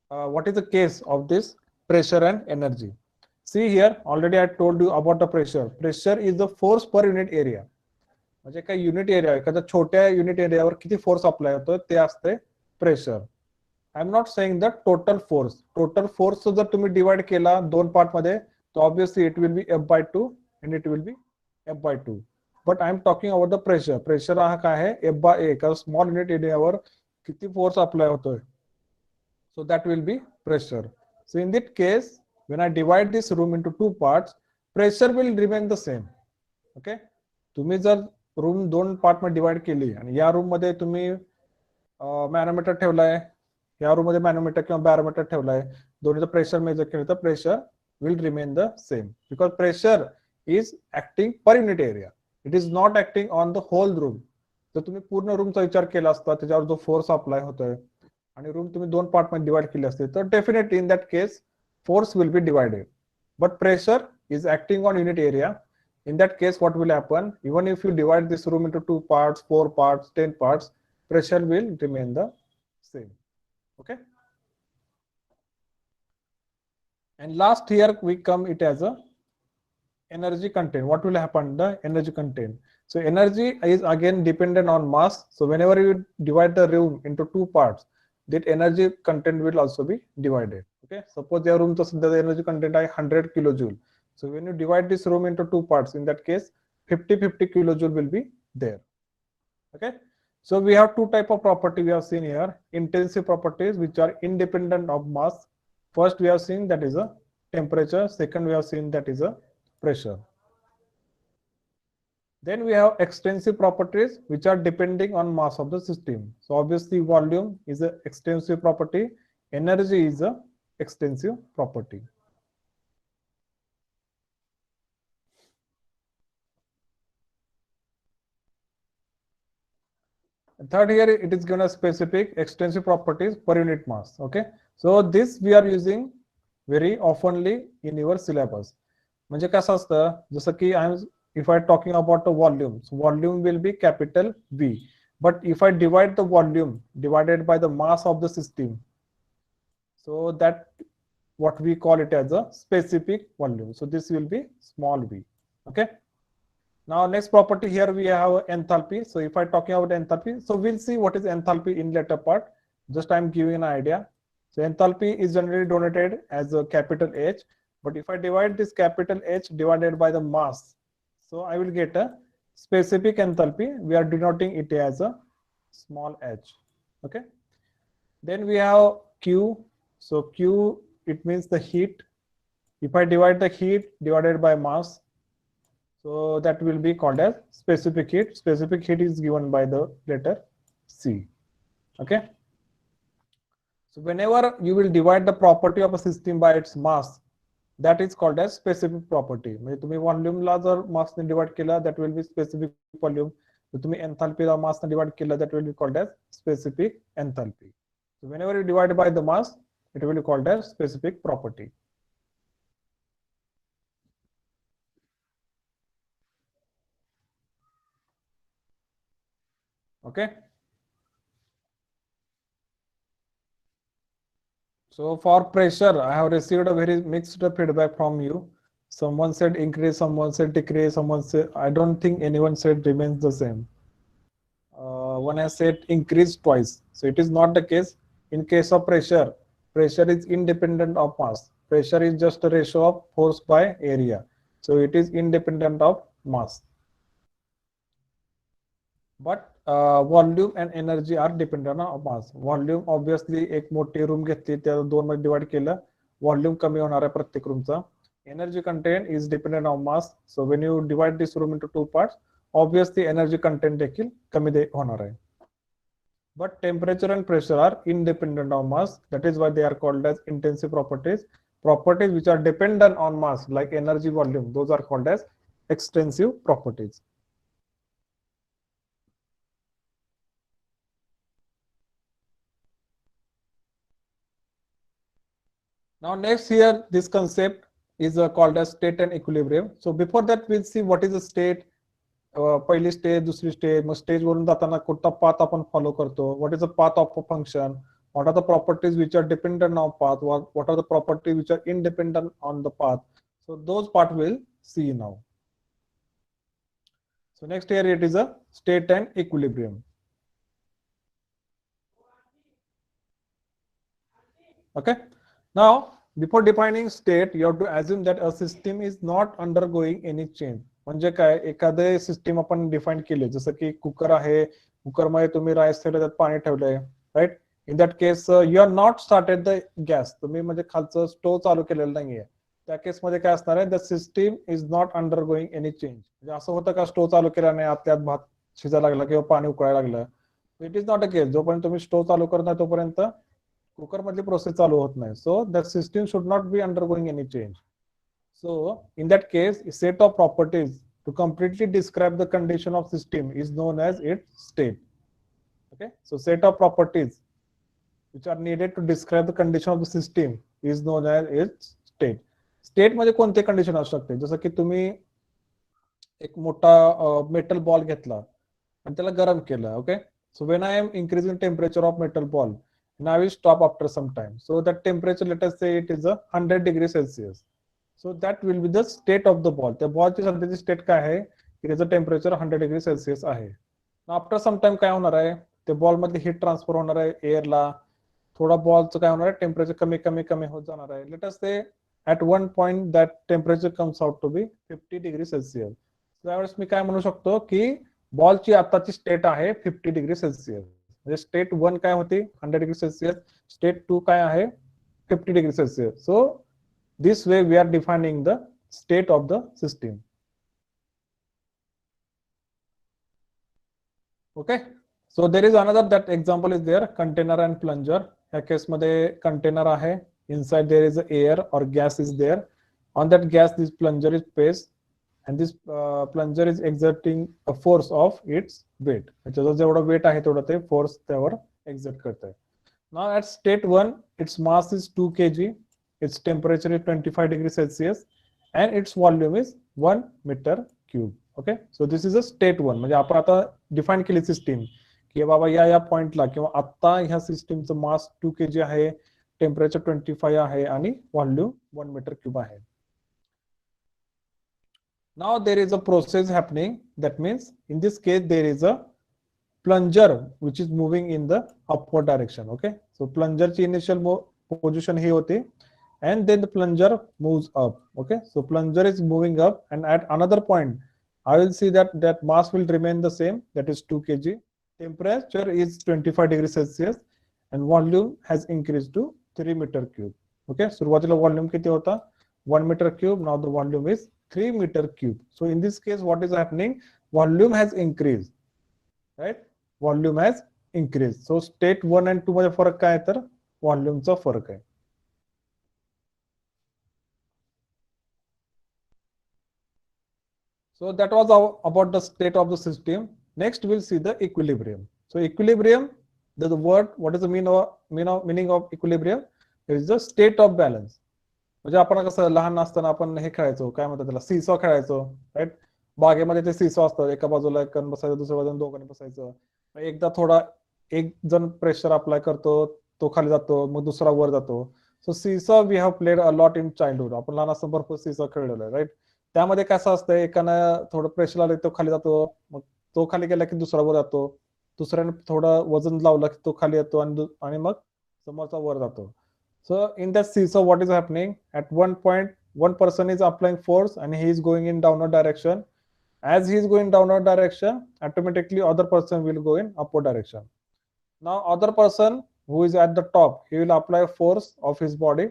what is the case of this pressure and energy. See here already I told you about the pressure. Pressure is the force per unit area. म्हणजे काय unit area, एखाद्या छोट्या unit एरियावर किती force apply होतो ते असते pressure. I am not saying the total force. Total force जर तुम्ही डिवाइड केला दोन पार्ट मध्ये तर obviously it will be F/2 and it will be F/2. But I am talking about the pressure. Pressure हा काय आहे, F/A. एका स्मॉल युनिट एरियावर किती फोर्स अप्लाय होतोय, so that will be pressure. So in that case when I divide this room into two parts, pressure will remain the same. Okay, तुम्ही जर room दोन पार्ट मध्ये डिवाइड केली आणि या रूम मध्ये तुम्ही मॅनोमीटर ठेवलाय, या रूम मध्ये मॅनोमीटर किंवा बॅरोमीटर ठेवलाय, दोन्हीचं प्रेशर मेजर केलं तर pressure will remain the same, because pressure is acting per unit area, it is not acting on the whole room. जर तुम्ही पूर्ण रूमचा विचार केला असता, त्याच्यावर जो फोर्स अप्लाय होतोय आणि रूम तुम्ही दोन पार्ट मध्ये डिवाइड केली असते, तर definitely in that case force will be divided, but pressure is acting on unit area. In that case, what will happen? Even if you divide this room into 2 parts, 4 parts, 10 parts, pressure will remain the same. Okay. And last here we come it as a energy content. What will happen? The energy content. So energy is again dependent on mass. So whenever you divide the room into 2 parts, that energy content will also be divided. Okay, suppose your room, the energy content is 100 kilojoule. So when you divide this room into 2 parts, in that case 50 kilojoule will be there. Okay, so we have two type of property we have seen here: intensive properties which are independent of mass. First we have seen that is a temperature, second we have seen that is a pressure. Then we have extensive properties which are depending on mass of the system. So obviously volume is an extensive property, energy is a extensive property. And third here it is given a specific extensive properties per unit mass. Okay, so this we are using very oftenly in your syllabus. म्हणजे कसं असतं, जसं की if I talking about the volume, so volume will be capital V, but if I divide the volume divided by the mass of the system, so that what we call it as a specific volume. So this will be small v. Okay. Now next property here we have enthalpy. So if I talking about enthalpy, so we'll see what is enthalpy in later part. Just I'm giving an idea. So enthalpy is generally denoted as a capital H, but if I divide this capital H divided by the mass, so I will get a specific enthalpy. We are denoting it as a small h. Okay. Then we have Q. So Q, it means the heat. If I divide the heat divided by mass, so that will be called as specific heat. Specific heat is given by the letter C. Okay. So whenever you will divide the property of a system by its mass, that is called as specific property. म्हणजे तुम्ही volume ला जर mass ने divide केला, that will be specific volume. जर तुम्ही enthalpy ला mass ने divide केला, that will be called as specific enthalpy. So whenever you divide by the mass, it will be called as specific property. Okay. So for pressure, I have received a very mixed feedback from you. Someone said increase, someone said decrease, someone said, I don't think anyone said remains the same. One has said increase twice. So it is not the case. In case of pressure, pressure is independent of mass. Pressure is just a ratio of force by area. So it is independent of mass. But volume and energy are dependent on mass. Volume obviously एक मोठी room घेतली त्या दोन मध्ये divide केलं, volume कमी होणार आहे प्रत्येक रूमचा. Energy content is dependent on mass. So when you divide this room into two parts, obviously energy content देखील कमी होणार आहे. But temperature and pressure are independent of mass. That is why they are called as intensive properties. Properties which are dependent on mass, like energy, volume, those are called as extensive properties. Now next here, this concept is called as state and equilibrium. So before that, we'll see what is the state. पहिली stage, दुसरी stage, मग stage वरून जाताना कोणता path आपण follow करतो, what is the path of a function, what are the properties which are dependent on path, what are the properties which are independent on the path. So those part we'll see now. So next here it is a state and equilibrium. Okay. Now before defining state, you have to assume that a system is not undergoing any change. म्हणजे काय, एखादे system आपण define केले, जसं की cooker आहे, cooker मध्ये तुम्ही राईस ठेवले, त्यात पाणी ठेवलंय, right. In that case you are not started the gas, तुम्ही म्हणजे खालचं स्टोव चालू केलेलं नाहीये, त्या केसमध्ये काय असणार आहे, the system is not under going any change. म्हणजे असं होतं का स्टोव चालू केल्याने आतल्यात भात शिजायला लागला किंवा पाणी उकळायला लागलं, it is not a case. जोपर्यंत तुम्ही स्टोव चालू करत नाही तोपर्यंत कुकर मधली प्रोसेस चालू होत नाही. So the system should not be under going any change. So in that case set of properties to completely describe the condition of system is known as its state. Okay, so set of properties which are needed to describe the condition of the system is known as its state. State मध्ये कोणते condition असू शकते, जसं की तुम्ही एक मोठा metal ball घेतला आणि त्याला गरम केलं. Okay, so when I am increasing temperature of metal ball and I will stop after some time. So that temperature, let us say it is a 100 degrees Celsius. So that will be the state of the ball. त्या बॉलची सध्याची state काय आहे की त्याचं temperature 100 degree Celsius आहे. After some time काय होणार आहे, ते बॉल मध्ये हीट ट्रान्सफर होणार आहे एअरला. थोडा बॉलचं काय होणार आहे, टेम्परेचर कमी कमी कमी होत जाणार आहे. Let us say at one point that temperature comes out to be 50 degree Celsius. त्यावेळेस मी काय म्हणू शकतो की बॉलची आताची स्टेट आहे 50 डिग्री सेल्सिअस. म्हणजे स्टेट 1 काय होती 100 डिग्री सेल्सिअस, स्टेट 2 काय आहे 50 degree Celsius. So this way we are defining the state of the system. Okay, so there is another that example is there, container and plunger. या case मध्ये container आहे, inside there is air or gas is there. On that gas this plunger is placed and this plunger is exerting a force of its weight. त्याचं जेवढं wait आहे तेवढं ते force त्यावर exert करतंय. Now at state 1 its mass is 2 kg, its temperature is 25 degrees Celsius and its volume is 1 meter cube. Okay, so this is a state 1. म्हणजे आपण आता डिफाइन केली सिस्टीम की बाबा या पॉइंटला किंवा आता ह्या सिस्टीमचं मास 2 kg आहे, टेम्परेचर 25 आहे आणि व्हॉल्यूम 1 मीटर क्यूब आहे. Now there is a process happening. That means in this case there is a plunger which is moving in the upward direction. Okay, so plunger ची initial position ही होती and then the plunger moves up. Okay, so plunger is moving up and at another point I will see that mass will remain the same, that is 2 kg. Temperature is 25 degrees Celsius and volume has increased to 3 meter cube. Okay, सुरुवातीला volume किती होता 1 meter cube. Now the volume is 3 meter cube. So in this case what is happening, volume has increased, right? Volume has increased. So state 1 and 2 मध्ये फरक काय आहे तर volume चा फरक आहे. So that was about the state of the system. Next we'll see the equilibrium. So equilibrium, the word, what is the meaning of equilibrium? It is the state of balance. म्हणजे आपण कसं लहान असताना आपण हे खेळायचो, काय म्हणतात त्याला, सीसॉ खेळायचो, राईट? बागेमध्ये ते सीसॉ असतं, एका बाजूला एक बसायचं, दुसऱ्या बाजूला दोघांनी बसायचं. एकदा थोडा एक जण प्रेशर अप्लाय करतो, तो खाली जातो, मग दुसरा वर जातो. So seesaw we have played a lot in childhood. आपण लहान असताना भरपूर सीसॉ खेळलेलो आहे, राईट? त्यामध्ये कसं असतं, एकानं थोडं प्रेशर आलं तो खाली जातो, मग तो खाली गेला की दुसरा वर जातो, दुसऱ्याने थोडं वजन लावलं की तो खाली येतो आणि मग समोरचा वर जातो. So in that seesaw, what is happening? At one point, one person is applying force and he is going in downward direction. As he is going downward direction, automatically other person will go in upward direction. Now other person who is at the top, he will apply force of his body.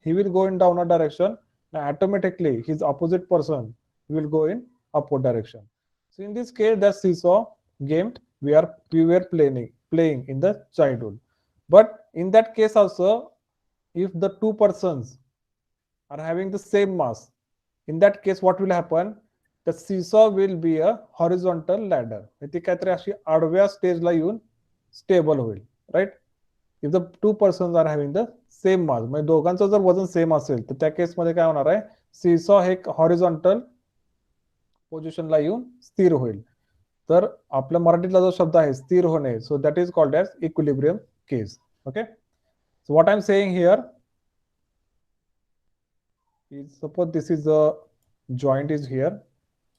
He will go in downward direction. Now automatically his opposite person will go in upward direction. So in this case, the seesaw game we were playing in the childhood. But in that case also, if the two persons are having the same mass, in that case what will happen, the seesaw will be a horizontal ladder. ती काहीतरी अशी आडव्या स्टेजला येऊन stable होईल, right? If the two persons are having the same mass, म्हणजे दोघांचं जर वजन सेम असेल तर त्या केसमध्ये काय होणार आहे, सीसॉ हे हॉरिझॉन्टल पोझिशनला येऊन स्थिर होईल. तर आपल्या मराठीतला जो शब्द आहे स्थिर होणे, सो that is called as equilibrium case. Okay, so what I'm saying here is, suppose this is a joint is here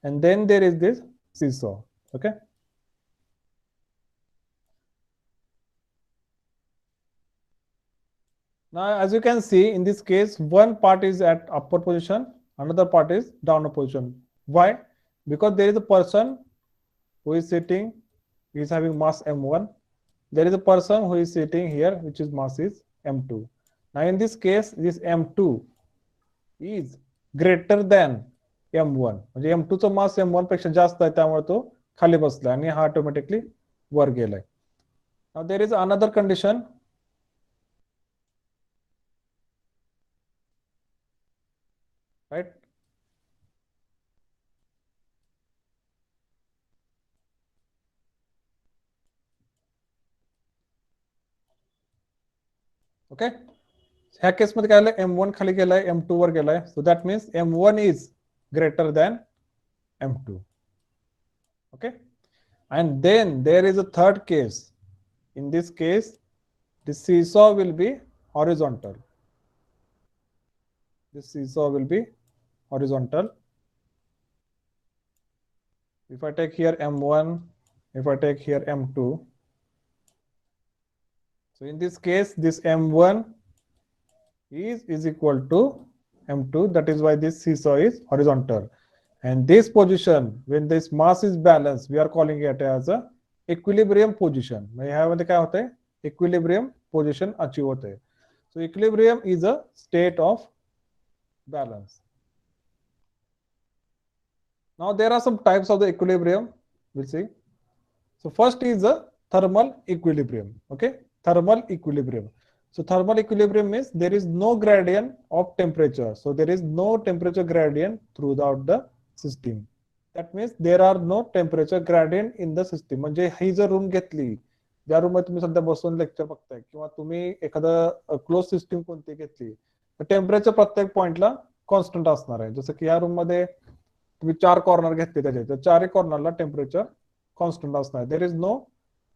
and then there is this seesaw. Okay, now as you can see in this case, one part is at upper position, another part is downward position. Why? Because there is a person who is sitting, he is having mass m1. There is a person who is sitting here which is mass is m2. Now in this case, this m2 is greater than M1, म्हणजे M2 चा मास M1 पेक्षा जास्त आहे, त्यामुळे तो खाली बसलाय आणि हा ऑटोमॅटिकली वर गेलाय. Now there is another condition. Right. Okay. ह्या केसमध्ये काय झालं, M1 खाली गेलाय, M2 वर गेलाय. So that means M1 is greater than M2. Okay. And then there is a third case. In this case, the seesaw will be horizontal. This seesaw will be horizontal. If I take here M1, if I take here M2, so in this case, this M1 is equal to M2. That is why this seesaw is horizontal. And this position, when this mass is balanced, we are calling it as a equilibrium position. ह्यामध्ये काय होतंय, equilibrium position achieve होते. So equilibrium is a state of balance. Now there are some types of the equilibrium, we'll see. So first is the thermal equilibrium. Okay, thermal equilibrium. So thermal equilibrium means there is no gradient of temperature. So there is no temperature gradient throughout the system. That means there are no temperature gradient in the system. म्हणजे ही जर room घेतली, ज्या room मध्ये तुम्ही सध्या बसून lecture बघताय, किंवा तुम्ही एखादं क्लोज सिस्टीम कोणती घेतली, तर टेम्परेचर प्रत्येक पॉइंटला कॉन्स्टंट असणार आहे. जसं की या रूम मध्ये तुम्ही 4 कॉर्नर घेतले, त्याचे तर 4 कॉर्नरला टेम्परेचर कॉन्स्टंट असणार. There is no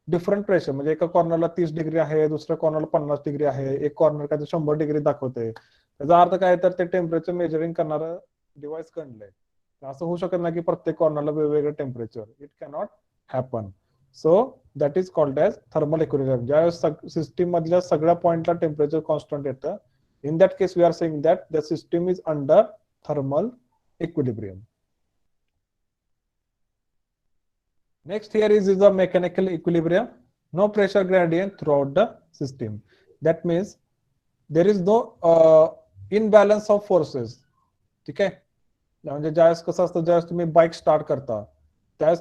different pressure. म्हणजे एका कॉर्नरला 30 डिग्री आहे, दुसऱ्या कॉर्नरला 50 डिग्री आहे, एक कॉर्नर काय 100 डिग्री दाखवते. त्याचा अर्थ काय, तर ते टेम्परेचर मेजरिंग करणारं डिव्हाइस काढलंय. असं होऊ शकत नाही की प्रत्येक कॉर्नरला वेगवेगळं temperature. It cannot happen. So that is called as thermal equilibrium. ज्यावेळेस सिस्टीम मधल्या सगळ्या पॉइंटला टेम्परेचर कॉन्स्टंट येतं, in that case we are saying that the system is under thermal equilibrium. Next here is the mechanical equilibrium. No pressure gradient throughout the system. That means there is no imbalance of forces. ठीक आहे. म्हणजे ज्यावेळेस कसं असतं, ज्यावेळेस तुम्ही bike start करता, त्यावेळेस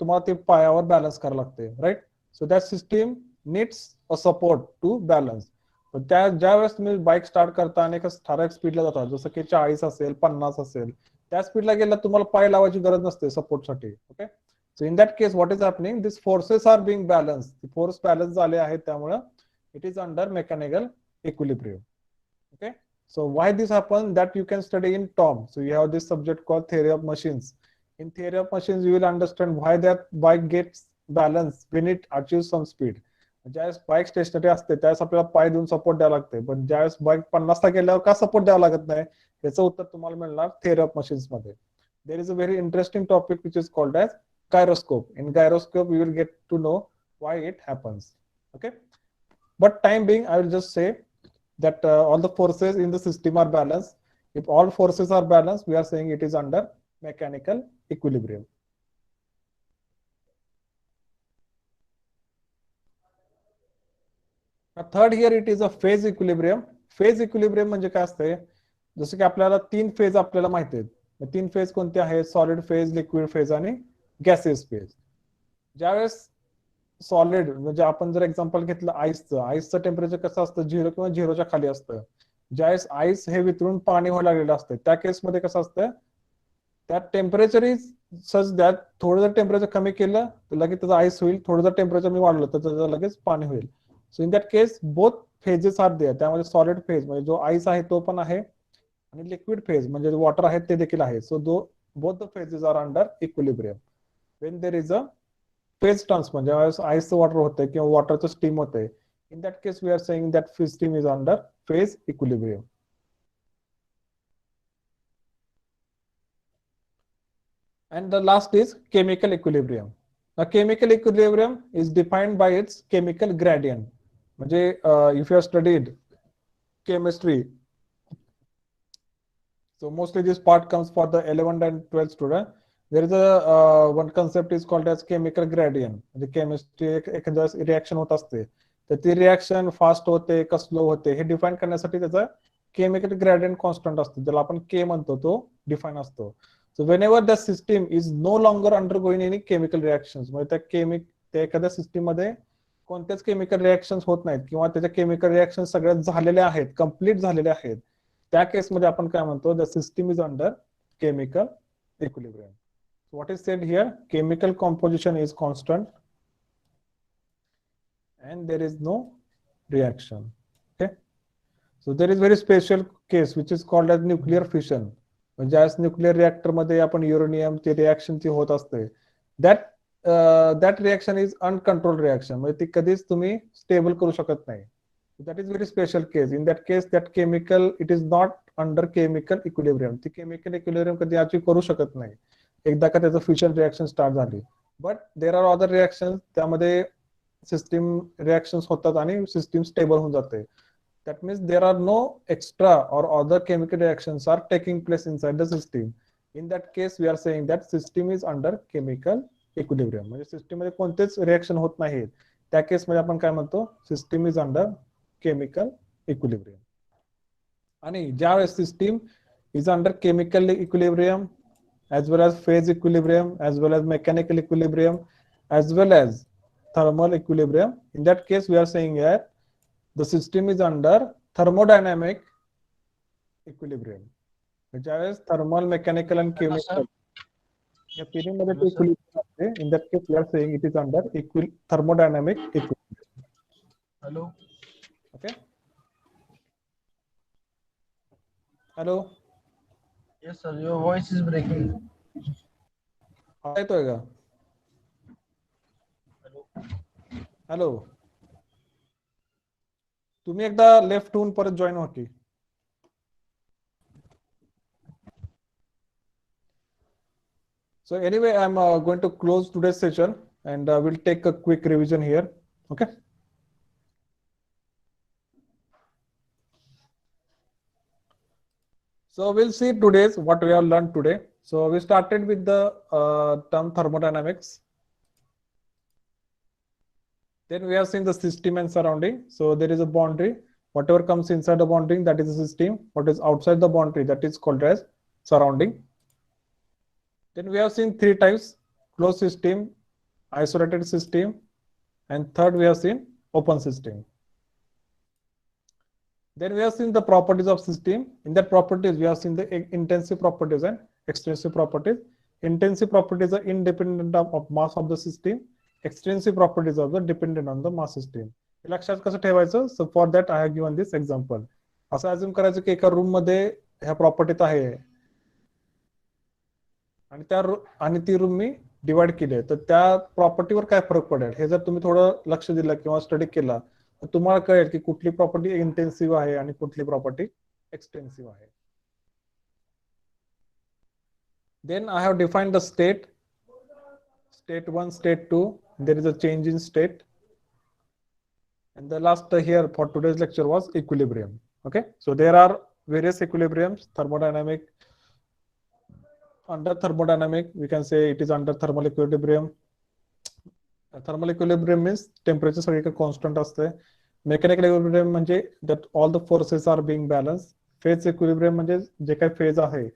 तुम्हाला ते पायावर बॅलन्स करायला लागते, right. So that system needs a support to balance. पण ज्या वेळेस तुम्ही बाईक स्टार्ट करता आणि एका ठराविक स्पीडला जाता, जसं की 40 असेल, 50 असेल, त्या स्पीडला गेला तुम्हाला पाय लावायची गरज नसते सपोर्टसाठी. Okay. So in that case what is happening, this forces are being balance. Force balance झाले आहेत, त्यामुळे it is under mechanical equilibrium. Okay. So why this happens, that you can study in TOM. So you have this subject called theory of machines. In theory of machines, you will understand why that bike gets balanced when it achieves some speed. ज्यावेळेस bike stationery असते, त्यावेळेस आपल्याला पाय देऊन support द्यावा लागते. पण ज्यावेळेस bike 50 ला गेल्यावर का सपोर्ट द्यावा लागत नाही, याचं उत्तर तुम्हाला मिळणार थिअरी ऑफ मशीन्स मध्ये. There is a very interesting topic which is called as gyroscope. In gyroscope, we will get to know why it happens. Okay. But time being, I will just say that all the forces in the system are balanced. If all forces are balanced, we are saying it is under mechanical equilibrium. Now third here it is a phase equilibrium. Phase equilibrium म्हणजे काय असते, जसं की आपल्याला 3 phase आपल्याला माहिती आहेत. 3 phase कोणते आहेत, सॉलिड फेज, लिक्विड फेज आणि गॅसेस फेज. ज्यावेळेस सॉलिड म्हणजे आपण जर एक्झाम्पल घेतलं आईसचं टेम्परेचर कसं असतं, 0 किंवा 0च्या खाली असतं. ज्यावेळेस आईस हे वितळून पाणी व्हायला लागलेलं असतं, त्या केसमध्ये कसं असतं, त्यात टेम्परेचर इज सच दॅट थोडं जर टेम्परेचर कमी केलं तर लगेच त्याचं आईस होईल, थोडं जर टेम्परेचर मी वाढलं तर त्याचं लगेच पाणी होईल. So in that case both phases are there. त्यामध्ये सॉलिड फेज म्हणजे जो आईस आहे तो पण आहे, आणि लिक्विड फेज म्हणजे वॉटर आहे ते देखील आहे. So both the phases are under equilibrium. When there is a phase transfer, ज्यावेळेस आईसचं वॉटर होतंय किंवा वॉटरचं स्टीम होतंय, in that case we are saying that system is under phase equilibrium. And the last is chemical equilibrium. Now chemical equilibrium is defined by its chemical gradient. म्हणजे if you have studied chemistry, so mostly this part comes for the 11th and 12th student. There is a one concept is called as chemical gradient. म्हणजे chemistry एखाद्या reaction होत असते, तर ती reaction fast होते का slow होते हे define करण्यासाठी त्याचा केमिकल ग्रेडियंट कॉन्स्टंट असतो, ज्याला आपण के म्हणतो, तो डिफाईन असतो. So whenever the system is no longer undergoing any chemical reactions, म्हणजे त्या एखाद्या सिस्टीम मध्ये कोणत्याच केमिकल रिएक्शन्स होत नाहीत किंवा त्याच्या केमिकल रिएक्शन सगळ्यात झालेल्या आहेत, कम्प्लीट झालेल्या आहेत, त्या केसमध्ये आपण काय म्हणतो, the system is under chemical equilibrium. What is said here? Chemical composition is constant and there is no reaction. Okay, so there is very special case which is called as nuclear fission. म्हणजे as nuclear reactor मध्ये आपण uranium ची reaction ती होत असते, that reaction is uncontrolled reaction, म्हणजे ती कधीच तुम्ही स्टेबल करू शकत नाही. That is very special case. In that case, that chemical, it is not under chemical equilibrium. ती chemical equilibrium कधी अचीव करू शकत नाही एकदा का त्याचं फ्युजन रिएक्शन स्टार्ट झाली. But there are other reaction, त्यामध्ये सिस्टीम रिएक्शन्स होतात आणि सिस्टीम स्टेबल होऊन जाते. That means there are no extra or other chemical reactions are taking place inside the system. In that case we are saying that system is under chemical equilibrium, म्हणजे system मध्ये कोणतेच reaction होत नाहीत, त्या केसमध्ये आपण काय म्हणतो, system is under chemical equilibrium. आणि ज्यावेळेस system is under chemical equilibrium as well as phase equilibrium, as well as mechanical equilibrium, as well as thermal equilibrium, in that case we are saying that the system is under thermodynamic equilibrium. ज्यावेळेस thermal, mechanical and chemical या तीन मध्ये ते equilibrium असते, in that case we are saying it is under thermodynamic equilibrium. Hello. Okay. Hello. Yes sir, your voice is breaking. येतोय का? Hello, तुम्ही एकदा लेफ्ट होऊन परत जॉईन व्हा की. So anyway, I'm going to close today's session and we'll take a quick revision here. Okay. So we'll see today's what we have learned today. So we started with the term thermodynamics. Then we have seen the system and surrounding. So there is a boundary. Whatever comes inside the boundary, that is the system. What is outside the boundary, that is called as surrounding. Then we have seen three types: closed system, isolated system, and third we have seen open system. Then we have seen the properties of system. In that properties, we have seen the intensive properties and extensive properties. Intensive properties are independent of mass of the system. Extensive properties are dependent on the mass system. लक्षात कसं ठेवायचं? So for that I have given this example. असं assume करायचं की एका room मध्ये ह्या प्रॉपर्टीत आहे आणि ती रूम मी डिवाइड केली आहे, तर त्या प्रॉपर्टीवर काय फरक पडेल हे जर तुम्ही थोडं लक्ष दिलं किंवा स्टडी केला तर तुम्हाला कळेल की कुठली प्रॉपर्टी इंटेन्सिव्ह आहे आणि कुठली प्रॉपर्टी एक्सटेन्सिव्ह आहे. Then I have defined the state 1, state 2. There is a change in state. And the last here for today's lecture was equilibrium. Okay, so there are various equilibriums. Thermodynamic, under thermodynamic we can say it is under thermal equilibrium. Thermal equilibrium means temperature सगळीकडे constant असते. Mechanical equilibrium म्हणजे that all the forces are being balanced. Phase equilibrium म्हणजे जे काही phase आहे,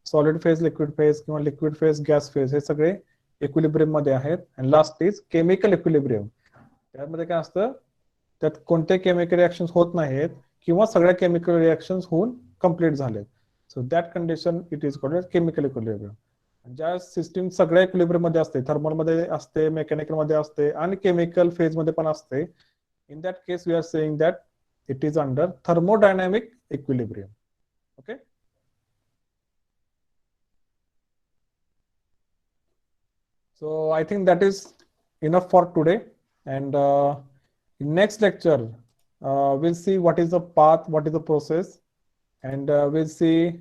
solid phase, liquid phase किंवा liquid phase, gas phase, हे सगळे equilibrium मध्ये आहेत. And last is chemical equilibrium. त्यामध्ये काय असतं, त्यात कोणते केमिकल रिएक्शन्स होत नाहीत किंवा सगळ्या केमिकल रिएक्शन्स होऊन कंप्लीट झालेत. So that condition it is called chemical equilibrium. ज्या सिस्टीम सगळ्या इक्विलिब्रियम मध्ये असते, थर्मल मध्ये असते, मेकॅनिकल मध्ये असते आणि केमिकल फेज मध्ये पण असते, in that case we are saying that it is under thermodynamic equilibrium. Okay, so I think that is enough for today, and in next lecture we'll see what is the path, what is the process, and we'll see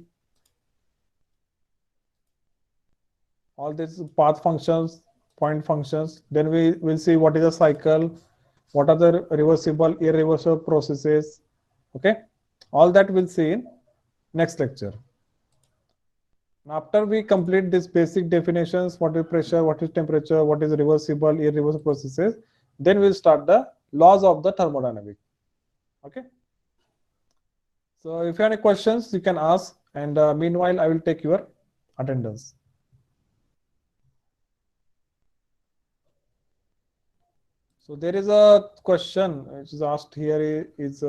all these path functions, point functions. Then we will see what is a cycle, what are the reversible, irreversible processes. Okay, all that we'll see in next lecture. After we complete these basic definitions, what is pressure, what is temperature, what is reversible, irreversible processes, then we'll start the laws of the thermodynamics. Okay, So if you have any questions, you can ask. And meanwhile, I will take your attendance. So there is a question which is asked here is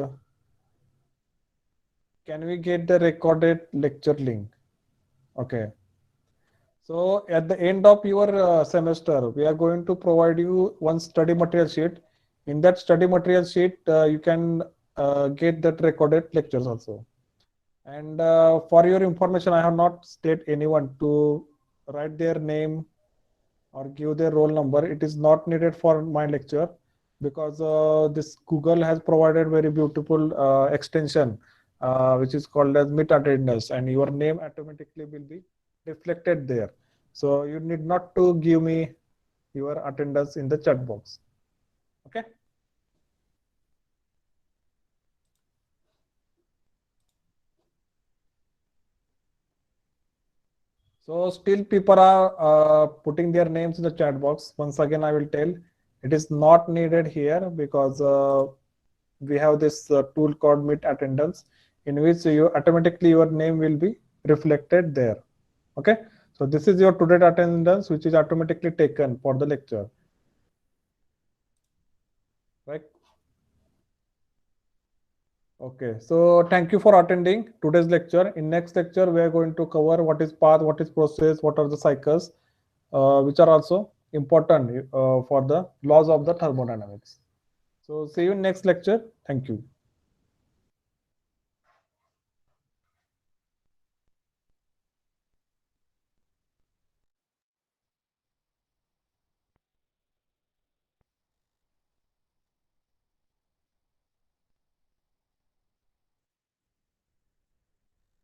can we get the recorded lecture link? Okay. So at the end of your semester, we are going to provide you one study material sheet. In that study material sheet, you can get that recorded lectures also. And for your information, I have not state anyone to write their name or give their roll number. It is not needed for my lecture because this Google has provided very beautiful extension which is called as Meet Attendance, and your name automatically will be reflected there. So you need not to give me your attendance in the chat box. Okay. So still people are putting their names in the chat box. Once again, I will tell it is not needed here because we have this tool called Meet Attendance in which you automatically your name will be reflected there. Okay. So this is your today attendance which is automatically taken for the lecture. Right. Okay, so thank you for attending today's lecture. In next lecture, we are going to cover what is path, what is process, what are the cycles, which are also important for the laws of the thermodynamics. So see you in next lecture. Thank you.